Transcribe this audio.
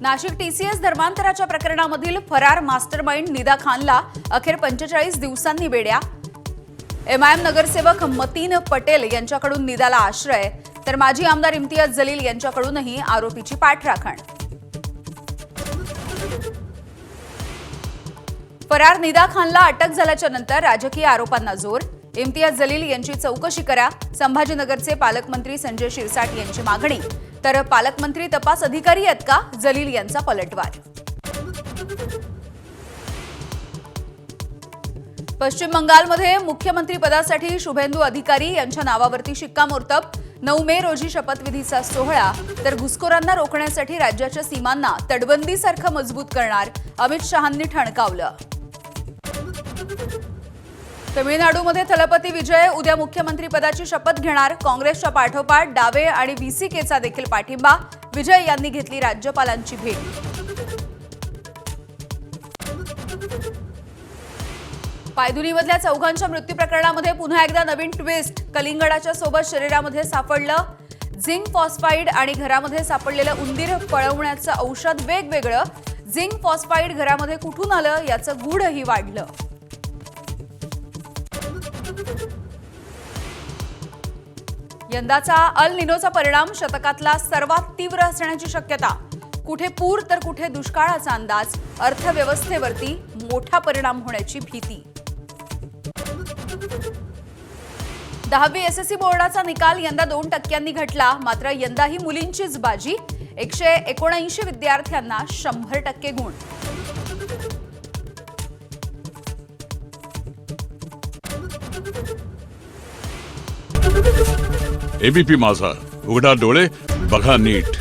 Nashik TCS धर्मांतराच्या प्रकरणामधील फरार mastermind Nida खानला अखेर 45 दिवसांनी बेड्या। एमआयएम नगरसेवक मतीन पटेल यांच्याकडून निदाला आश्रय, तर माजी आमदार इम्तियाज जलील यांच्याकडूनही आरोपीची पाठराखण। फरार निदा खानला अटक झाल्याच्या नंतर राजकीय आरोपांना जोर। इम्तियाज जलील यांची चौकशी करा, संभाजीनगरचे पालकमंत्री संजय शिरसाट यांची मागणी। तर पालकमंत्री तपास अधिकारी आहेत का, जलील यांचा पलटवार। पश्चिम बंगालमध्ये मुख्यमंत्री पदासाठी शुभेंदू अधिकारी यांच्या नावावरती शिक्कामोर्तब। 9 मे रोजी शपथविधीचा सोहळा। तर घुसखोरांना रोखण्यासाठी राज्याच्या सीमांना तटबंदीसारखं मजबूत करणार, अमित शहांनी ठणकावलं। तमिळनाडूमध्ये थलपती विजय उद्या मुख्यमंत्री पदाची शपथ घेणार। काँग्रेसच्या पाठोपाठ डावे आणि व्हीसीकेचा देखील पाठिंबा। विजय यांनी घेतली राज्यपालांची भेट। पायधुनीमधल्या चौघांच्या मृत्यू प्रकरणामध्ये पुन्हा एकदा नवीन ट्विस्ट। कलिंगडाच्या सोबत शरीरामध्ये सापडलं झिंक फॉस्फाईड आणि घरामध्ये सापडलेलं उंदीर पळवण्याचं औषध वेगवेगळं। झिंक फॉस्फाईड घरामध्ये कुठून आलं याचं गूढही वाढलं। यंदाचा अल निनोचा परिणाम शतकातला सर्वात तीव्र असण्याची शक्यता। कुठे पूर तर कुठे दुष्काळाचा अंदाज। अर्थव्यवस्थेवरती मोठा परिणाम होण्याची भीती। 10वी एसएससी बोर्डाचा निकाल यंदा 2% घटला। मात्र यंदाही मुलींचीच बाजी। 179 विद्यार्थ्यांना 100% गुण। एबीपी माझा, उघडा डोळे बघा नीट।